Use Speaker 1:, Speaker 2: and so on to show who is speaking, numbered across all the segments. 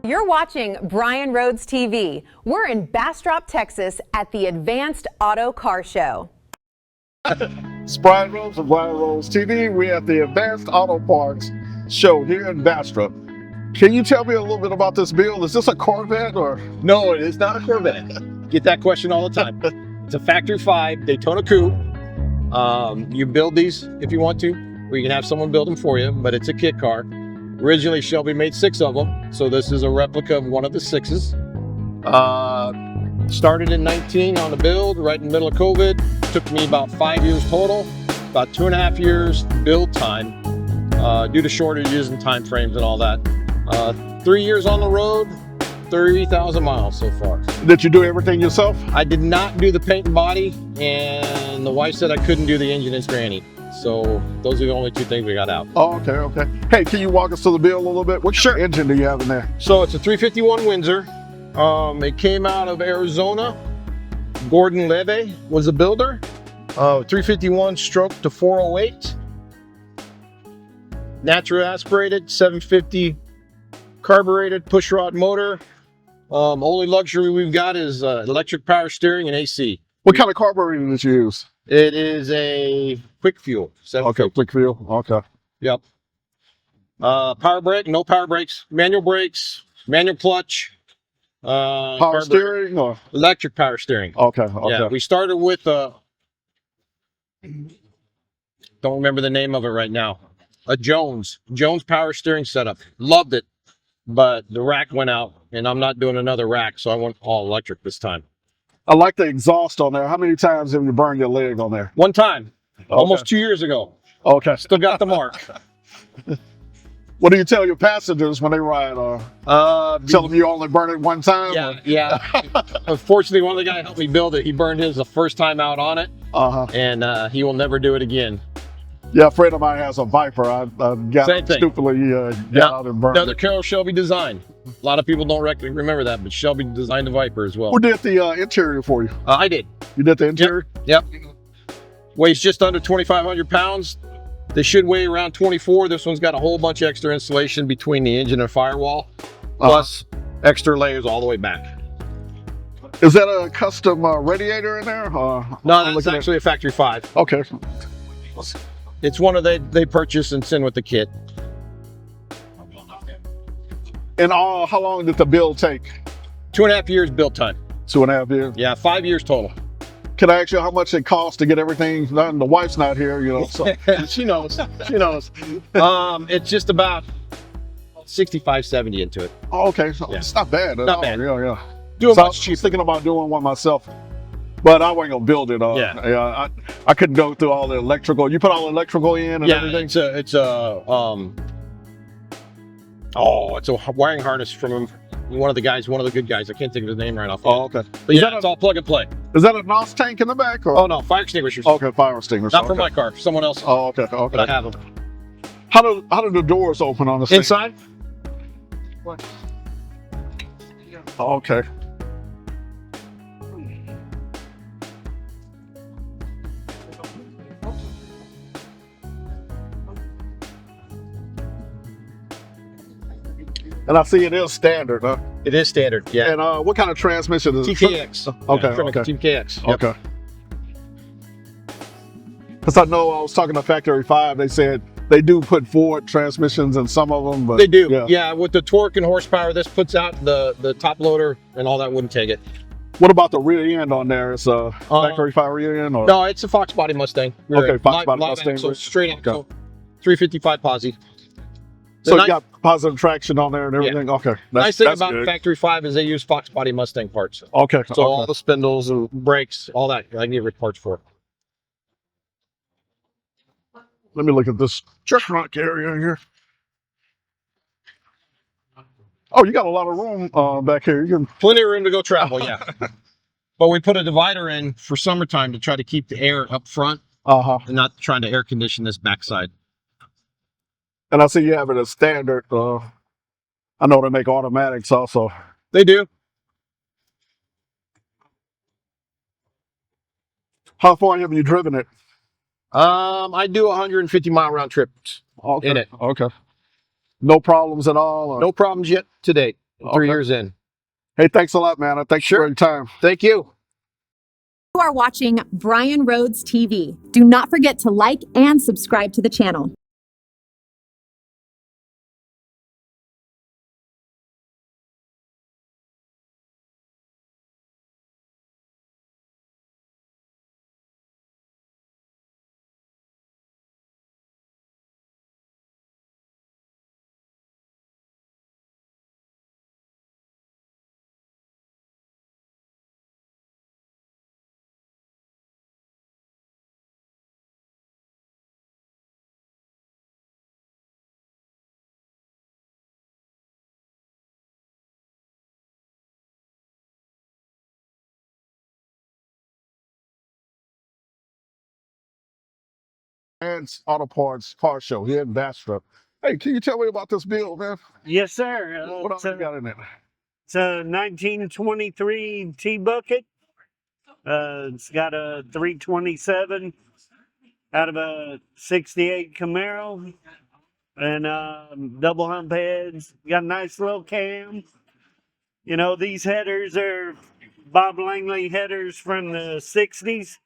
Speaker 1: You're watching Brian Rhodes TV. We're in Bastrop, Texas at the Advanced Auto Car Show.
Speaker 2: It's Brian Rhodes of BrianRhodesTV. We're at the Advanced Auto Parts Show here in Bastrop. Can you tell me a little bit about this build? Is this a Corvette or?
Speaker 3: No, it is not a Corvette. Get that question all the time. It's a Factory 5 Daytona coupe. You build these if you want to, or you can have someone build them for you, but it's a kit car. Originally, Shelby made 6 of them, so this is a replica of one of the 6s. Started in 19 on the build, right in the middle of COVID. Took me about 5 years total, about 2.5 years build time, due to shortages and time frames and all that. 3 years on the road, 30,000 miles so far.
Speaker 2: Did you do everything yourself?
Speaker 3: I did not do the paint and body, and the wife said I couldn't do the engine and granny. So those are the only 2 things we got out.
Speaker 2: Oh, okay, okay. Hey, can you walk us through the build a little bit? What
Speaker 3: Sure.
Speaker 2: engine do you have in there?
Speaker 3: So it's a 351 Windsor. It came out of Arizona. Gordon Leve was a builder. 351 stroke to 408. Natural aspirated, 750 carbureted pushrod motor. Only luxury we've got is electric power steering and AC.
Speaker 2: What kind of carburetor did you use?
Speaker 3: It is a quick fuel.
Speaker 2: Okay, quick fuel. Okay.
Speaker 3: Yep. Power brake, no power brakes, manual brakes, manual clutch.
Speaker 2: Power steering or?
Speaker 3: Electric power steering.
Speaker 2: Okay, okay.
Speaker 3: Yeah, we started with don't remember the name of it right now. A Jones power steering setup. Loved it, but the rack went out, and I'm not doing another rack, so I went all electric this time.
Speaker 2: I like the exhaust on there. How many times have you burned your leg on there?
Speaker 3: One time, almost 2 years ago.
Speaker 2: Okay.
Speaker 3: Still got the mark.
Speaker 2: What do you tell your passengers when they ride? Tell them you only burn it one time?
Speaker 3: Yeah, yeah. Unfortunately, one of the guys helped me build it. He burned his the first time out on it, and he will never do it again.
Speaker 2: Yeah, a friend of mine has a Viper. I got stupidly got out and burned
Speaker 3: another
Speaker 2: it.
Speaker 3: Carroll Shelby design. A lot of people don't remember that, but Shelby designed the Viper as well.
Speaker 2: Who did the interior for you?
Speaker 3: I did.
Speaker 2: You did the interior?
Speaker 3: Yep. Weighs just under 2,500 pounds. They should weigh around 24. This one's got a whole bunch of extra insulation between the engine and firewall, plus extra layers all the way back.
Speaker 2: Is that a custom radiator in there?
Speaker 3: No, that's actually a Factory 5.
Speaker 2: Okay.
Speaker 3: It's one of they purchase and send with the kit.
Speaker 2: And how long did the build take?
Speaker 3: 2.5 years build time.
Speaker 2: 2.5 years?
Speaker 3: Yeah, 5 years total.
Speaker 2: Can I ask you how much it costs to get everything done? The wife's not here, you know. So.
Speaker 3: She knows. She knows. It's just about 65, 70 into it.
Speaker 2: Oh, okay. So
Speaker 3: yeah.
Speaker 2: It's not bad at all.
Speaker 3: Bad.
Speaker 2: Yeah, yeah.
Speaker 3: Doing
Speaker 2: so
Speaker 3: much cheaper.
Speaker 2: I was thinking about doing one myself, but I wasn't gonna build it. Yeah. I couldn't go through all the electrical. You put all the electrical in and everything.
Speaker 3: It's a wiring harness from one of the good guys. I can't think of his name right off.
Speaker 2: Oh, okay.
Speaker 3: But yeah, it's all plug and play.
Speaker 2: Is that a NOS tank in the back? Or?
Speaker 3: Oh no, fire extinguishers.
Speaker 2: Okay, fire extinguishers.
Speaker 3: Not for my car, for someone else.
Speaker 2: Oh, okay, okay.
Speaker 3: But I have them.
Speaker 2: How do the doors open on the thing?
Speaker 3: Inside?
Speaker 2: What? Oh, okay. And I see it is standard, huh?
Speaker 3: It is standard, yeah.
Speaker 2: And what kind of transmission is it?
Speaker 3: TKX.
Speaker 2: Okay,
Speaker 3: yeah,
Speaker 2: okay.
Speaker 3: TKX. Yep.
Speaker 2: Okay. Because I know I was talking to Factory 5, they said they do put Ford transmissions in some of them. But
Speaker 3: they do, yeah. With the torque and horsepower this puts out, the top loader and all that wouldn't take it.
Speaker 2: What about the rear end on there? It's a Factory 5 rear end? Or?
Speaker 3: No, it's a Fox body Mustang.
Speaker 2: Okay, Fox body Mustang.
Speaker 3: So straight axle, 355 posi.
Speaker 2: So you got positive traction on there and everything? Yeah. Okay.
Speaker 3: Nice thing about Factory 5 is they use Fox body Mustang parts.
Speaker 2: Okay.
Speaker 3: So all the spindles and brakes, all that, I need parts for.
Speaker 2: Let me look at this trunk area here. Oh, you got a lot of room back here. You can...
Speaker 3: Plenty of room to go travel, yeah. But we put a divider in for summertime to try to keep the air up front and not trying to air condition this backside.
Speaker 2: And I see you have it as standard. I know they make automatics also.
Speaker 3: They do.
Speaker 2: How far have you driven it?
Speaker 3: I do 150-mile round trips in it.
Speaker 2: Okay. No problems at all? Or?
Speaker 3: No problems yet to date. 3 years in.
Speaker 2: Hey, thanks a lot, man. Thanks for your time.
Speaker 3: Thank you.
Speaker 1: You are watching Brian Rhodes TV. Do not forget to like and subscribe to the channel.
Speaker 2: Brand's Auto Parts Car Show here in Bastrop. Hey, can you tell me about this build, man?
Speaker 4: Yes, sir.
Speaker 2: What else you got in it?
Speaker 4: It's a 1923 T-Bucket. It's got a 327 out of a 68 Camaro and double hump heads. Got a nice little cam. You know, these headers are Bob Langley headers from the 60s.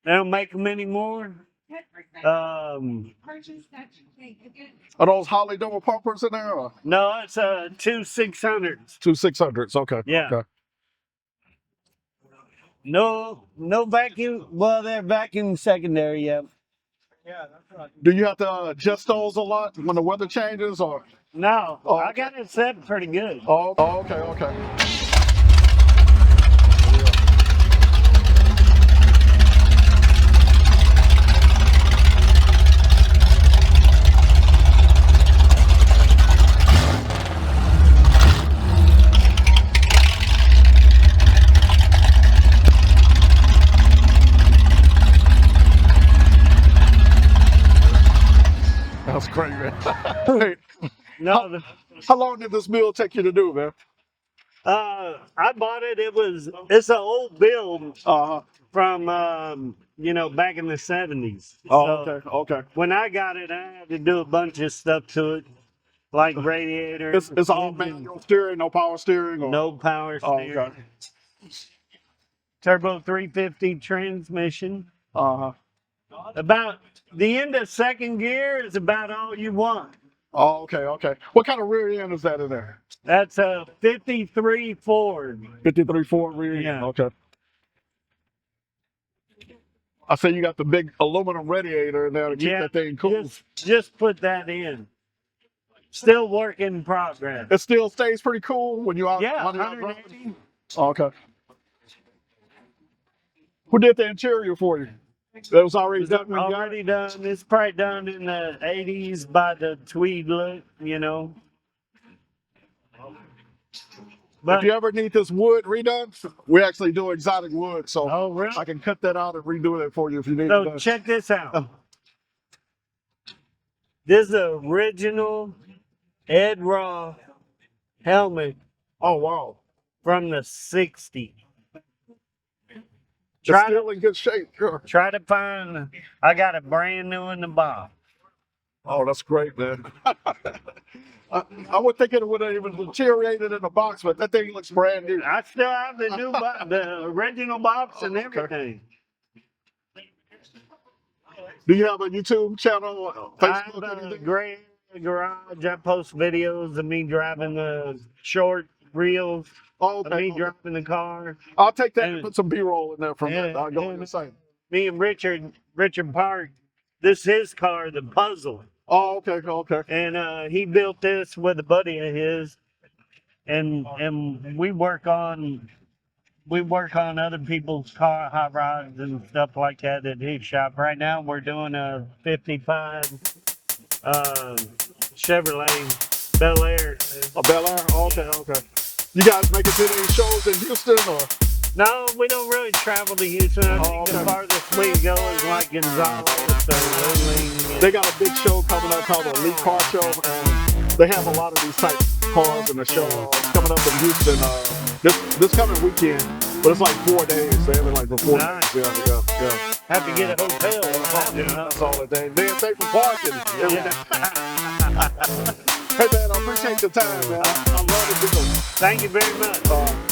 Speaker 4: They don't make them anymore.
Speaker 2: Are those Holly double pumpers in there? Or?
Speaker 4: No, it's a 2 600s.
Speaker 2: 2 600s. Okay.
Speaker 4: Yeah.
Speaker 2: Okay.
Speaker 4: No vacuum. Well, they're vacuum secondary, yeah.
Speaker 2: Do you have to adjust those a lot when the weather changes, or?
Speaker 4: No,
Speaker 2: Oh,
Speaker 4: I got it set pretty good.
Speaker 2: Oh, okay, okay. That's great, man. Hey,
Speaker 4: No,
Speaker 2: how long did this build take you to do, man?
Speaker 4: I bought it. It's an old build from you know, back in the 70s.
Speaker 2: Oh,
Speaker 4: So
Speaker 2: okay, okay.
Speaker 4: when I got it, I had to do a bunch of stuff to it, like radiator.
Speaker 2: It's all manual steering, no power steering? Or?
Speaker 4: No power
Speaker 2: Oh,
Speaker 4: steering.
Speaker 2: okay.
Speaker 4: Turbo 350 transmission.
Speaker 2: Uh-huh.
Speaker 4: About the end of second gear is about all you want.
Speaker 2: Oh, okay, okay. What kind of rear end is that in there?
Speaker 4: That's a 53 Ford.
Speaker 2: 53 Ford rear end?
Speaker 4: Yeah.
Speaker 2: Okay. I say you got the big aluminum radiator in there to keep that thing cool.
Speaker 4: Just put that in. Still work in progress.
Speaker 2: It still stays pretty cool when you out.
Speaker 4: Yeah,
Speaker 2: on the
Speaker 4: 180.
Speaker 2: Oh, okay. Who did the interior for you? That was already done. When you got it?
Speaker 4: Already done. It's probably done in the 80s by the tweed look, you know. But
Speaker 2: If you ever need this wood redone, we actually do exotic wood, so
Speaker 4: oh, really?
Speaker 2: I can cut that out and redo it for you if you need it
Speaker 4: So
Speaker 2: done.
Speaker 4: check this out. This is the original Ed Raw helmet.
Speaker 2: Oh, wow.
Speaker 4: From the 60s.
Speaker 2: It's still in good shape. Sure.
Speaker 4: Try to find. I got it brand new in the box.
Speaker 2: Oh, that's great, man. I would think it would have even deteriorated in the box, but that thing looks brand new.
Speaker 4: I still have the new box, the original box and everything.
Speaker 2: Do you have a YouTube channel, Facebook,
Speaker 4: I have a
Speaker 2: anything?
Speaker 4: gray garage. I post videos of me driving the short reels.
Speaker 2: Oh,
Speaker 4: Of
Speaker 2: okay.
Speaker 4: me driving the car.
Speaker 2: I'll take that and put some B-roll in there from
Speaker 4: and-
Speaker 2: that. I'll go in
Speaker 4: and-
Speaker 2: the same.
Speaker 4: Me and Richard Park. This is his car, the Puzzle.
Speaker 2: Oh, okay, okay.
Speaker 4: And he built this with a buddy of his, and we work on other people's car hot rods and stuff like that at his shop. Right now we're doing a 55 Chevrolet Bel Air.
Speaker 2: A Bel Air? Okay, okay. You guys make it to any shows in Houston or?
Speaker 4: No, we don't really travel to Houston. I think the farthest we go is like Gonzales or Wheeling.
Speaker 2: They got a big show coming up called the Elite Car Show, and they have a lot of these type cars in the show coming up in Houston this coming weekend. But it's like 4 days. They have it like for 4
Speaker 4: Nice.
Speaker 2: days. Yeah.
Speaker 4: Have to get a hotel.
Speaker 2: Yeah, that's all it is. Then thanks for parking.
Speaker 4: Yeah.
Speaker 2: Hey man, I appreciate the time, man. I love the deal.
Speaker 4: Thank you very much.